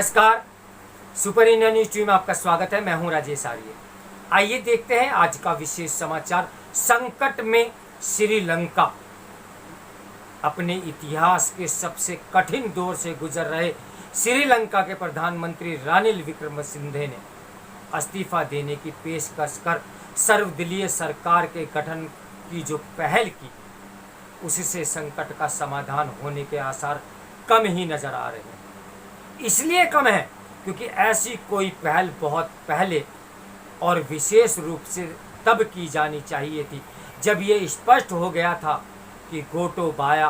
नमस्कार। Super India news TV में आपका स्वागत है। मैं हूं राजेश आर्य। आइए देखते हैं आज का विशेष समाचार। संकट में श्रीलंका। अपने इतिहास के सबसे कठिन दौर से गुजर रहे श्रीलंका के प्रधानमंत्री रानिल विक्रमसिंघे ने इस्तीफा देने की पेशकश कर सर्वदलीय सरकार के गठन की जो पहल की, उससे संकट का समाधान होने के आसार कम ही नजर आ रहे हैं। इसलिए कम है क्योंकि ऐसी कोई पहल बहुत पहले और विशेष रूप से तब की जानी चाहिए थी जब ये स्पष्ट हो गया था कि गोटाबाया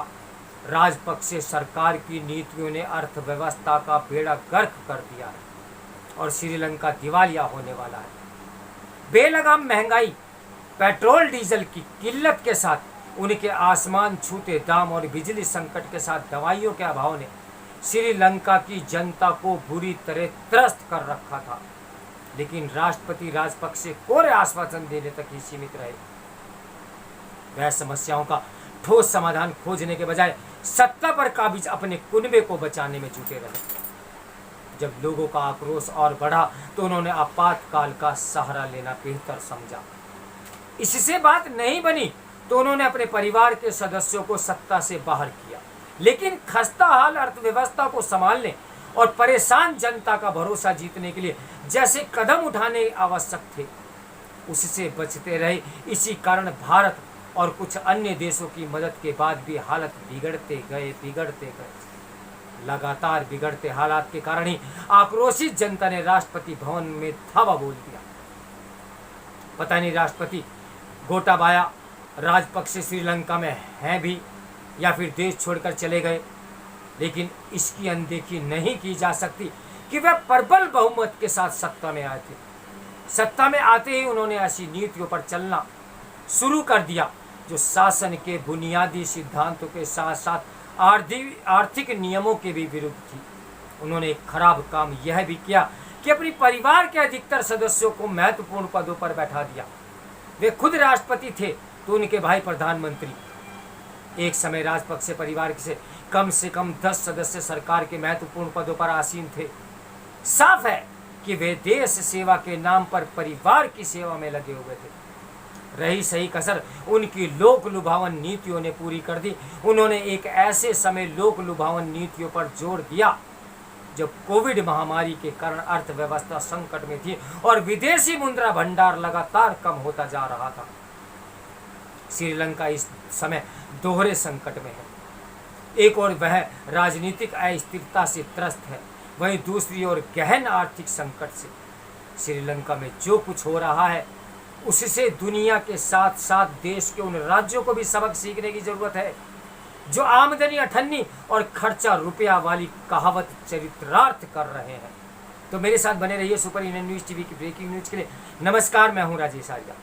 राजपक्षे सरकार की नीतियों ने अर्थव्यवस्था का बेड़ा गर्क कर दिया है और श्रीलंका दिवालिया होने वाला है। बेलगाम महंगाई, पेट्रोल डीजल की किल्लत के साथ उनके आसमान छूते दाम और बिजली संकट के साथ दवाइयों के अभाव ने श्रीलंका की जनता को बुरी तरह त्रस्त कर रखा था। लेकिन राष्ट्रपति राजपक्षे कोरे आश्वासन देने तक ही सीमित रहे। वह समस्याओं का ठोस समाधान खोजने के बजाय सत्ता पर काबिज अपने कुनबे को बचाने में जुटे रहे। जब लोगों का आक्रोश और बढ़ा तो उन्होंने आपातकाल का सहारा लेना बेहतर समझा। इससे बात नहीं बनी तो उन्होंने अपने परिवार के सदस्यों को सत्ता से बाहर किया। लेकिन खस्ता हाल अर्थव्यवस्था को संभालने और परेशान जनता का भरोसा जीतने के लिए जैसे कदम उठाने आवश्यक थे, उससे बचते रहे। इसी कारण भारत और कुछ अन्य देशों की मदद के बाद भी हालत बिगड़ते गए। लगातार बिगड़ते हालात के कारण ही आक्रोशित जनता ने राष्ट्रपति भवन में धावा बोल दिया। पता नहीं राष्ट्रपति गोटाबाया राजपक्षे श्रीलंका में हैं भी या फिर देश छोड़कर चले गए, लेकिन इसकी अनदेखी नहीं की जा सकती कि वह प्रबल बहुमत के साथ सत्ता में आए थे। सत्ता में आते ही उन्होंने ऐसी नीतियों पर चलना शुरू कर दिया जो शासन के बुनियादी सिद्धांतों के साथ साथ आर्थिक नियमों के भी विरुद्ध थी। उन्होंने एक खराब काम यह भी किया कि अपनी परिवार के अधिकतर सदस्यों को महत्वपूर्ण पदों पर बैठा दिया। वे खुद राष्ट्रपति थे तो उनके भाई प्रधानमंत्री। एक समय राजपक्षे परिवार से कम 10 सदस्य सरकार के महत्वपूर्ण पदों पर आसीन थे। साफ है कि वे देश सेवा के नाम पर परिवार की सेवा में लगे हुए थे। रही सही कसर उनकी लोक लुभावन नीतियों ने पूरी कर दी। उन्होंने एक ऐसे समय लोक लुभावन नीतियों पर जोर दिया जब कोविड महामारी के कारण अर्थव्यवस्था संकट में थी और विदेशी मुद्रा भंडार लगातार कम होता जा रहा था। श्रीलंका इस समय दोहरे संकट में है। एक और वह राजनीतिक अस्थिरता से त्रस्त है, वहीं दूसरी ओर गहन आर्थिक संकट से। श्रीलंका में जो कुछ हो रहा है उससे दुनिया के साथ साथ देश के उन राज्यों को भी सबक सीखने की जरूरत है जो आमदनी अठन्नी और खर्चा रुपया वाली कहावत चरितार्थ कर रहे हैं। तो मेरे साथ बने रहिए सुपर इंडियन न्यूज टीवी की ब्रेकिंग न्यूज के लिए। नमस्कार, मैं हूं राजेश आर्य।